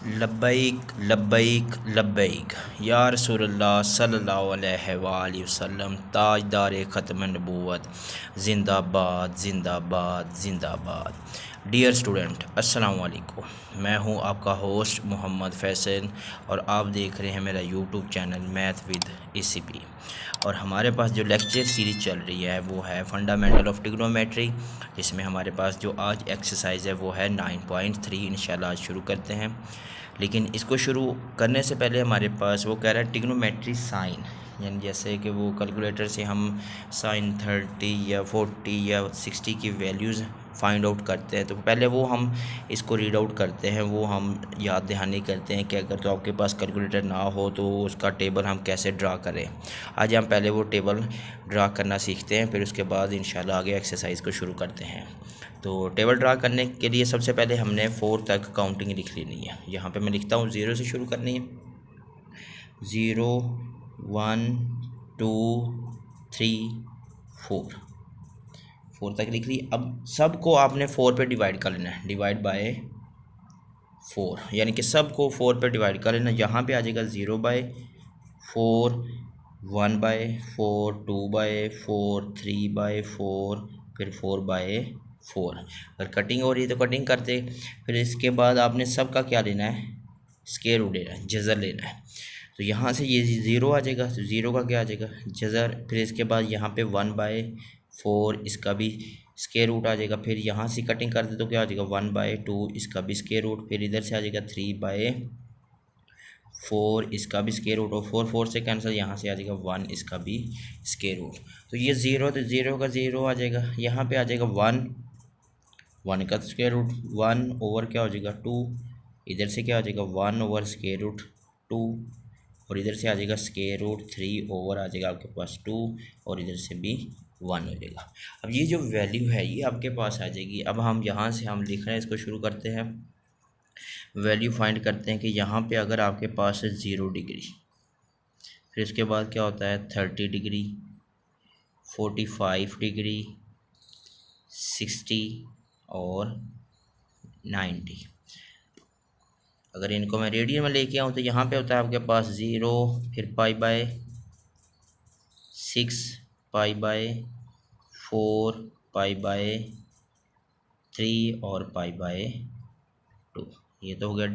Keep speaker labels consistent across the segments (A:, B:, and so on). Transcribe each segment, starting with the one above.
A: लब्बैक लब्बैक लब्बैक या रसूलल्लाह सल्लल्लाहु अलैहि वसल्लम ताजदार ख़त्म नबूवत ज़िंदाबाद ज़िंदाबाद ज़िंदाबाद। डियर स्टूडेंट अस्सलाम वालेकुम। मैं हूं आपका होस्ट मोहम्मद फैसल और आप देख रहे हैं मेरा YouTube channel math with ECP। और हमारे पास जो लेक्चर सीरीज़ चल रही है वो है फंडामेंटल ऑफ ट्रिग्नोमेट्री, जिसमें हमारे पास जो आज एक्सरसाइज है वो है 9.3। इंशाल्लाह आज शुरू करते हैं। लेकिन इसको शुरू करने से पहले हमारे पास वो कह रहा है ट्रिग्नोमेट्री साइन, यानी जैसे कि वो कैलकुलेटर से हम साइन 30 या 40 या 60 की वैल्यूज़ फाइंड आउट करते हैं, तो पहले वो हम इसको रीड आउट करते हैं, वो हम याद दहानी करते हैं कि अगर तो आपके पास कैलकुलेटर ना हो तो उसका टेबल हम कैसे ड्रा करें। आज हम पहले वो टेबल ड्रा करना सीखते हैं, फिर उसके बाद इंशाल्लाह आगे एक्सरसाइज को शुरू करते हैं। तो टेबल ड्रा करने के लिए सबसे पहले हमने 4 तक काउंटिंग लिख लेनी है। यहाँ पे मैं लिखता हूँ 0 से शुरू करनी है। 0 1 2 3 4 तक लिख ली। अब सबको आपने 4 पे डिवाइड कर लेना है, डिवाइड बाय 4, यानी कि सबको 4 पे डिवाइड कर लेना। यहाँ पे आ जाएगा 0/4, 1/4, 2/4, 3/4, फिर 4/4। अगर कटिंग हो रही है तो कटिंग करते। फिर इसके बाद आपने सबका क्या लेना है, स्क्वायर रूट लेना है, जज़र लेना है। तो यहाँ से ये 0 आ जाएगा, तो 0 का क्या आ जाएगा, जज़र। फिर इसके बाद यहाँ पे 1/4, इसका भी स्क्वायर रूट आ जाएगा। फिर यहाँ से कटिंग कर दे तो क्या आ जाएगा 1/2, इसका भी स्क्वायर रूट। फिर इधर से आ जाएगा 3/4, इसका भी स्क्वायर रूट। और 4 से कैंसिल, यहाँ से आ जाएगा 1, इसका भी स्क्वायर रूट। तो ये 0, तो 0 का 0 आ जाएगा। यहाँ पे आ जाएगा 1 का स्क्वायर रूट, 1 ओवर क्या हो जाएगा 2। इधर से क्या आ जाएगा 1 ओवर स्क्वायर रूट 2, और इधर से आ जाएगा स्क्वायर रूट 3 ओवर आ जाएगा आपके पास 2, और इधर से भी 1 हो जाएगा। अब ये जो वैल्यू है ये आपके पास आ जाएगी। अब हम यहाँ से हम लिख रहे हैं, इसको शुरू करते हैं। वैल्यू फाइंड करते हैं कि यहाँ पे अगर आपके पास है 0 डिग्री, फिर इसके बाद क्या होता है 30 डिग्री, 45 डिग्री, 60 और 90। अगर इनको मैं रेडियन में लेके आऊँ तो यहाँ पे होता है आपके पास 0, फिर π/6, π/4, π/3 और π/2। ये तो हो गया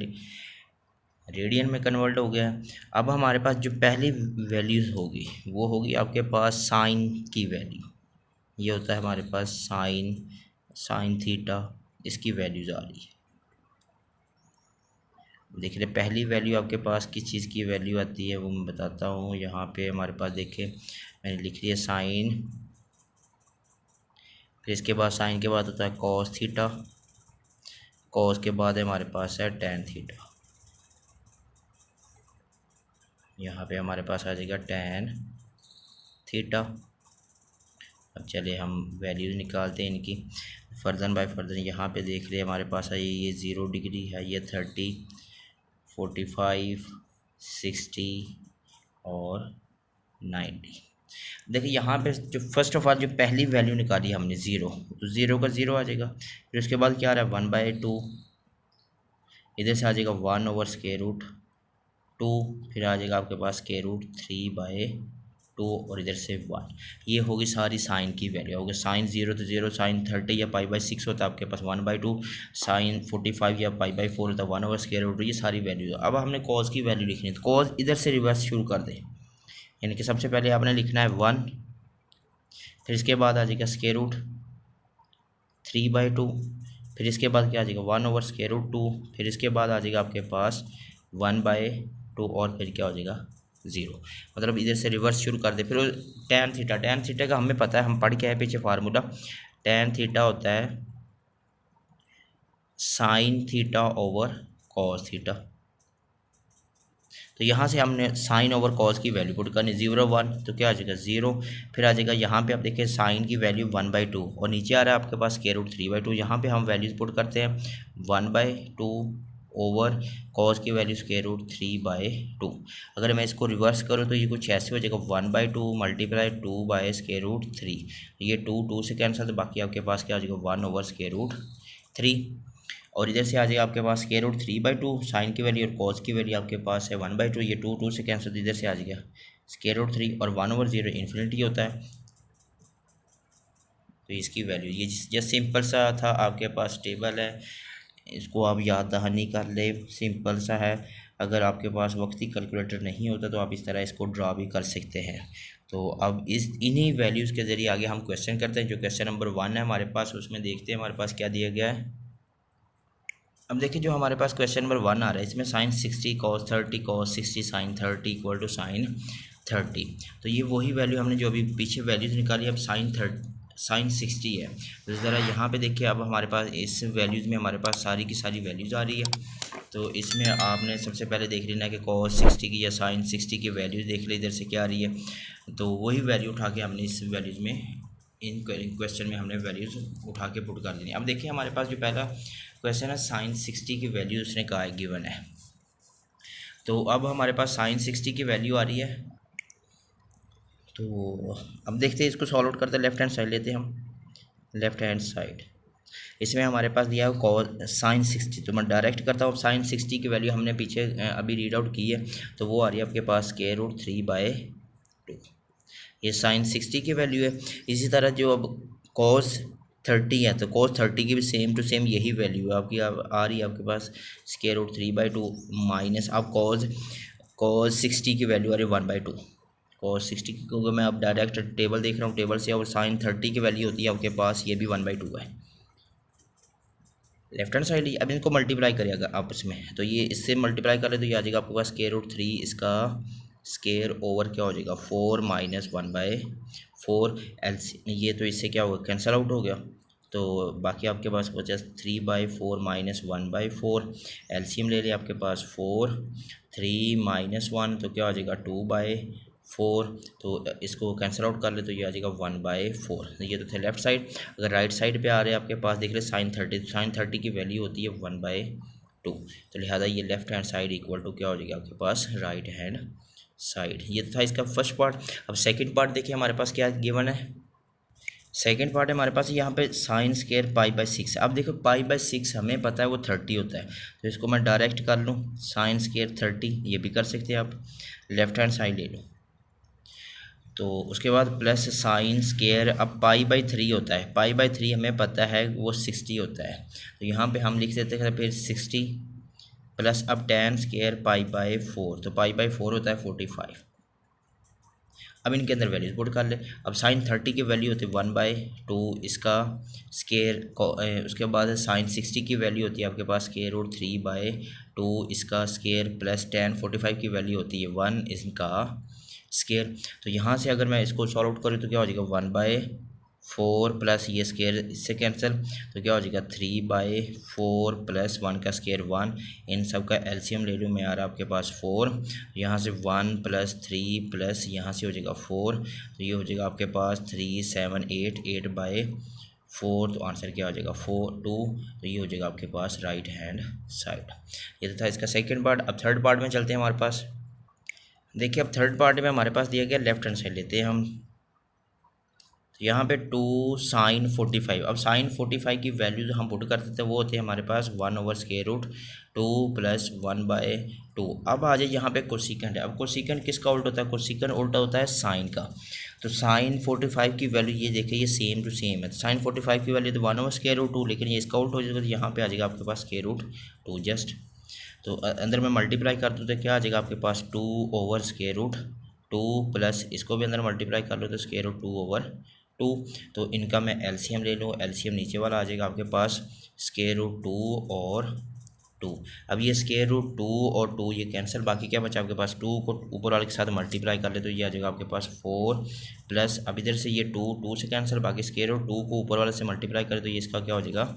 A: रेडियन में कन्वर्ट हो गया। अब हमारे पास जो पहली वैल्यूज़ होगी वो होगी आपके पास साइन की वैल्यू। ये होता है हमारे पास साइन थीटा, इसकी वैल्यूज़ आ रही है। देख रहे पहली वैल्यू आपके पास किस चीज़ की वैल्यू आती है वो मैं बताता हूँ। यहाँ पे हमारे पास देखिए मैंने लिख लिया साइन, फिर इसके बाद साइन के बाद होता है कॉस थीटा, कॉस के बाद हमारे पास है टेन थीटा। यहाँ पे हमारे पास आ जाएगा टेन थीटा। अब चलिए हम वैल्यूज़ निकालते हैं इनकी फर्दन बाय फर्दन। यहाँ पे देख रहे हमारे पास है ये 0 डिग्री है, ये 30, 45, 60 और 90। देखिए यहाँ पे जो फर्स्ट ऑफ ऑल जो पहली वैल्यू निकाली हमने 0, तो 0 का 0 आ जाएगा। फिर उसके बाद क्या आ रहा है 1/2, इधर से आ जाएगा 1 ओवर स्क्वायर रूट 2, फिर आ जाएगा आपके पास स्क्वायर रूट 3/2, और इधर से 1। ये होगी सारी साइन की वैल्यू। होगी साइन 0 तो 0, साइन 30 या π/6 होता है आपके पास 1/2, साइन 45 या π/4 होता है 1 ओवर स्क्वायर रूट। ये सारी वैल्यू। अब हमने कॉस की वैल्यू लिखनी है, तो कॉस इधर से रिवर्स शुरू कर दें, यानी कि सबसे पहले आपने लिखना है 1, फिर इसके बाद आ जाएगा स्क्वायर रूट 3/2, फिर इसके बाद क्या आ जाएगा 1 ओवर स्क्वायर रूट 2, फिर इसके बाद आ जाएगा आपके पास 1/2, और फिर क्या हो जाएगा 0। मतलब इधर से रिवर्स शुरू कर दे। फिर टेन थीटा का हमें पता है, हम पढ़ के आए पीछे फार्मूला। टेन थीटा होता है sine theta over cos theta. तो यहाँ से हमने साइन ओवर कॉस की वैल्यू पुट करनी 0 1, तो क्या आ जाएगा 0। फिर आ जाएगा यहाँ पे आप देखिए साइन की वैल्यू 1/2, और नीचे आ रहा है आपके पास स्क्वायर रूट 3/2। यहाँ पे हम वैल्यूज पुट करते हैं 1/2 ओवर कॉस की वैल्यू स्क्वायर रूट 3/2। अगर मैं इसको रिवर्स करूँ तो ये कुछ ऐसे हो जाएगा 1/2 मल्टीप्लाई 2/स्क्वायर रूट 3। ये 2 से कैंसिल, तो बाकी आपके पास क्या हो जाएगा 1 ओवर स्क्वायर रूट 3। और इधर से आ जाएगा आपके पास स्क्वायर रूट 3/2 साइन की वैल्यू और कॉस की वैल्यू आपके पास है 1/2, ये 2 से कैंसिल, तो इधर से आ जाएगा स्क्वायर रूट 3 और 1/0 इन्फिनिटी होता है, तो इसकी वैल्यू ये जस्ट सिंपल सा था। आपके पास टेबल है, इसको आप याद दहानी कर ले, सिंपल सा है। अगर आपके पास वक्ती कैलकुलेटर नहीं होता तो आप इस तरह इसको ड्रा भी कर सकते हैं। तो अब इस इन्हीं वैल्यूज़ के ज़रिए आगे हम क्वेश्चन करते हैं। जो क्वेश्चन नंबर 1 है हमारे पास, उसमें देखते हैं हमारे पास क्या दिया गया है। अब देखिए जो हमारे पास क्वेश्चन नंबर 1 आ रहा है, इसमें sine 60 cos 30 cos 60 sine 30 equal to sine 30। तो ये वही वैल्यू हमने जो अभी पीछे वैल्यूज़ निकाली, अब साइन 60 है। तो ज़रा यहाँ पे देखिए, अब हमारे पास इस वैल्यूज़ में हमारे पास सारी की सारी वैल्यूज़ आ रही है। तो इसमें आपने सबसे पहले देख लेना है कि cos 60 की या साइन 60 की वैल्यूज़ देख ले इधर से क्या आ रही है। तो वही वैल्यू उठा के हमने इस वैल्यूज़ में, इन क्वेश्चन में हमने वैल्यूज़ उठा के पुट कर देनी है। अब देखिए हमारे पास जो पहला क्वेश्चन है साइन 60 की वैल्यू उसने कहा है गिवन है। तो अब हमारे पास साइन 60 की वैल्यू आ रही है। तो अब देखते हैं इसको सॉल्व आउट करते हैं। लेफ्ट हैंड साइड लेते हैं हम, लेफ्ट हैंड साइड। इसमें हमारे पास दिया है कॉस साइन 60, तो मैं डायरेक्ट करता हूँ। साइन 60 की वैल्यू हमने पीछे अभी रीड आउट की है, तो वो आ रही है आपके पास स्क्वायर रूट 3/2। ये साइन 60 की वैल्यू है। इसी तरह जो अब कॉस 30 है, तो कॉस 30 की भी सेम टू सेम यही वैल्यू है आपकी आ रही है आपके पास स्क्वायर रूट 3/2 माइनस, अब कॉस 60 की वैल्यू आ रही है 1/2। कॉस 60 की, क्योंकि मैं अब डायरेक्ट टेबल देख रहा हूँ, टेबल से, और साइन 30 की वैल्यू होती है आपके पास, ये भी 1/2 है। लेफ्ट हैंड साइड, अब इनको मल्टीप्लाई करिएगा आपस में, तो ये इससे मल्टीप्लाई कर ले तो ये आ जाएगा आपके पास स्क्वायर रूट 3, इसका स्क्वायर ओवर क्या हो जाएगा 4 माइनस 1/4 एलसी, ये तो इससे क्या होगा कैंसिल आउट हो गया। तो बाकी आपके पास बचा 3/4 माइनस 1/4, एलसीएम ले लिया आपके पास 4, 3 माइनस 1 तो क्या हो जाएगा 2/4, तो इसको कैंसिल आउट कर ले तो ये आ जाएगा 1/4। ये तो थे लेफ्ट साइड। अगर राइट साइड पे आ रहे हैं आपके पास देख ले साइन 30 की वैल्यू होती है 1/2, तो लिहाजा ये left hand side equal to क्या हो जाएगा आपके पास राइट हैंड साइड। ये था इसका फर्स्ट पार्ट। अब सेकंड पार्ट देखिए हमारे पास क्या गिवन है। सेकंड पार्ट है हमारे पास यहाँ पे साइन स्क्वायर पाई/6। अब देखो पाई/6 हमें पता है वो 30 होता है, तो इसको मैं डायरेक्ट कर लूँ साइन स्क्वायर 30, ये भी कर सकते हैं आप। लेफ्ट हैंड साइड ले लो, तो उसके बाद प्लस साइन स्क्वायर, अब पाई/3 होता है, पाई/3 हमें पता है वो 60 होता है, तो यहाँ पे हम लिख देते हैं फिर 60 प्लस अब tan स्क्वायर पाई/4, तो पाई/4 होता है 45। अब इनके अंदर वैल्यूज पुट कर ले। अब साइन 30 की वैल्यू होती है 1/2 इसका स्क्वायर, उसके बाद साइन 60 की वैल्यू होती है आपके पास स्क्वायर रूट 3/2 इसका स्क्वायर, प्लस tan 45 की वैल्यू होती है 1 इसका स्क्वायर। तो यहाँ से अगर मैं इसको सॉल्व आउट करूँ तो क्या हो जाएगा 1/4 प्लस ये स्क्वायर इससे कैंसिल, तो क्या हो जाएगा 3/4 प्लस 1 का स्क्वायर 1, इन सब का एलसीएम ले लूँ मैं, आ रहा आपके पास 4, यहाँ से 1 प्लस 3 प्लस यहाँ से हो जाएगा 4, तो ये हो जाएगा आपके पास 3 7 8 8/4, तो आंसर क्या हो जाएगा 2, तो ये हो जाएगा आपके पास राइट हैंड साइड। ये तो था इसका सेकेंड पार्ट। अब थर्ड पार्ट में चलते हैं हमारे पास। देखिए अब थर्ड पार्ट में हमारे पास दिया गया, लेफ्ट हैंड साइड लेते हैं हम, तो यहाँ पे 2 साइन 45। अब साइन 45 की वैल्यू जो हम पुट करते थे वो होते हैं हमारे पास 1/√2 प्लस 1/2। अब आ जाए यहाँ पे कोसिकेंट है। अब कोसिकेंट किसका उल्टा होता है, कोसिकेंट उल्टा होता है साइन का। तो साइन 45 की वैल्यू ये देखिए ये सेम टू सेम है, तो साइन 45 की वैल्यू तो 1/√2, लेकिन ये इसका उल्टा हो जाएगा, तो यहाँ पे आ जाएगा आपके पास √2 जस्ट। तो अंदर में मल्टीप्लाई कर दो तो क्या आ जाएगा आपके पास 2/√2 प्लस इसको भी अंदर मल्टीप्लाई कर लो तो √2/2। तो इनका मैं एलसीएम ले लूँ, एलसीएम नीचे वाला आ जाएगा आपके पास √2 और 2। अब ये √2 और 2 ये कैंसिल, बाकी क्या बचा आपके पास 2 को ऊपर वाले के साथ मल्टीप्लाई कर ले तो ये आ जाएगा आपके पास 4 प्लस, अब इधर से ये 2 से कैंसिल, बाकी √2 को ऊपर वाले से मल्टीप्लाई करें तो ये इसका क्या हो जाएगा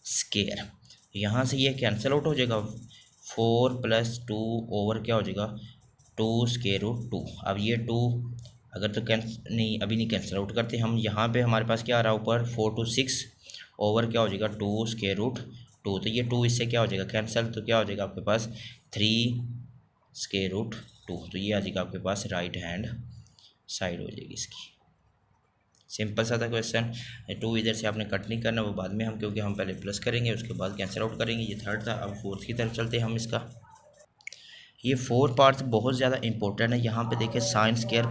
A: स्क्वायर। यहाँ से ये कैंसिल आउट हो जाएगा 4 प्लस 2 ओवर क्या हो जाएगा 2√2। अब ये 2 अगर तो कैंसिल नहीं, अभी नहीं कैंसिल आउट करते हम, यहाँ पे हमारे पास क्या आ रहा है ऊपर 4 to 6 ओवर क्या हो जाएगा 2√2, तो ये 2 इससे क्या हो जाएगा कैंसिल, तो क्या हो जाएगा आपके पास 3√2, तो ये आ जाएगा आपके पास राइट हैंड साइड हो जाएगी इसकी। सिंपल सा था क्वेश्चन। 2 इधर से आपने कट नहीं करना, वो बाद में हम, क्योंकि हम पहले प्लस करेंगे उसके बाद कैंसिल आउट करेंगे। ये थर्ड था। अब फोर्थ की तरफ चलते हैं हम इसका। ये 4 पार्ट्स बहुत ज़्यादा इंपॉर्टेंट है। यहाँ पे देखिए साइन स्क्वायर,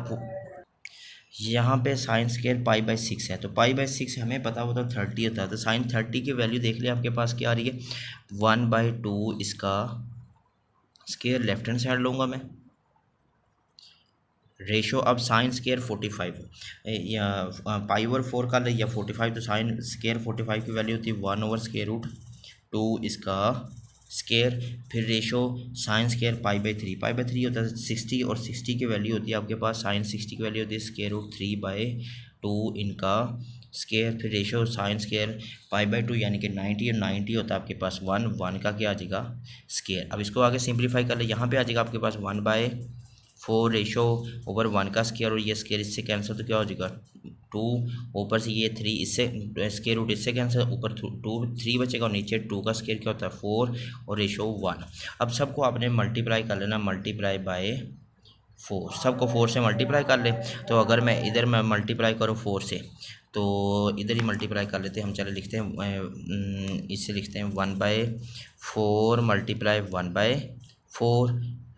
A: यहाँ पे साइन स्क्वायर पाई बाई 6 है, तो पाई बाई 6 हमें पता होता है 30 होता है, तो साइन 30 की वैल्यू देख लिया आपके पास क्या आ रही है, 1/2 इसका स्क्वायर लेफ्ट हैंड साइड लूँगा मैं। रेशो अब साइन स्क्वायर 45 या पाई ओवर 4 का ले या 45, तो साइन स्क्वायर 45 की वैल्यू होती है 1/√2 इसका स्क्वायर। फिर ratio sine square pi by 3, pi by 3 होता है 60, और 60 की वैल्यू होती है आपके पास, साइन 60 की वैल्यू होती है स्क्वायर रूट 3/2 इनका स्क्वायर। फिर रेशो साइन स्क्वायर पाई/2 यानी कि 90, और 90 होता है आपके पास 1 का क्या आ जाएगा स्क्वायर। अब इसको आगे सिंप्लीफाई कर ले, यहाँ पे आ जाएगा आपके पास 1/4 रेशो ओवर 1 का स्क्वायर, और ये स्क्वायर इससे कैंसिल, तो क्या हो जाएगा 2, ऊपर से ये 3 इससे स्क्वायर रूट इससे कैंसिल, ऊपर 3 बचेगा, और नीचे 2 का स्क्वायर क्या होता है 4 और रेशो 1। अब सबको आपने मल्टीप्लाई कर लेना, मल्टीप्लाई बाय 4, सबको 4 से मल्टीप्लाई कर ले। तो अगर मैं इधर मैं मल्टीप्लाई करूँ 4 से, तो इधर ही मल्टीप्लाई कर लेते हैं हम। चले लिखते हैं, इससे लिखते हैं 1/4 मल्टीप्लाई 1/4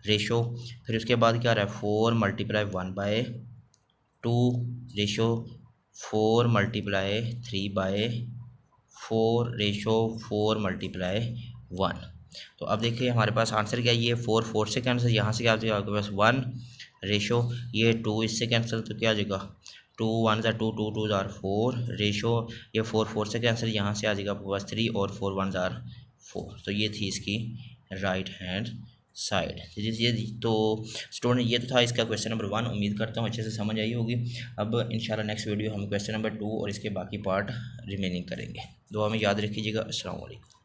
A: रेशो। फिर उसके बाद क्या आ रहा है 4 multiply 1/2 ratio, 4 multiply 3/4 ratio, 4 multiply 1। तो अब देखिए हमारे पास आंसर क्या है, ये 4 से कैंसिल, यहाँ से क्या आ जाएगा आपके पास 1 रेशो, ये 2 इससे कैंसिल, तो क्या आ जाएगा 2 1 ज़ा 2, 2 2 ज़ार 4 रेशो, ये 4 से कैंसिल, यहाँ से आ जाएगा आपके पास 3, और 4 1 ज़ार 4। तो ये थी इसकी राइट हैंड साइड। ये तो स्टूडेंट ये तो था इसका क्वेश्चन नंबर 1। उम्मीद करता हूँ अच्छे से समझ आई होगी। अब इंशाल्लाह नेक्स्ट वीडियो हम क्वेश्चन नंबर 2 और इसके बाकी पार्ट रिमेनिंग करेंगे। दुआ में याद रखिएगा। अस्सलाम वालेकुम।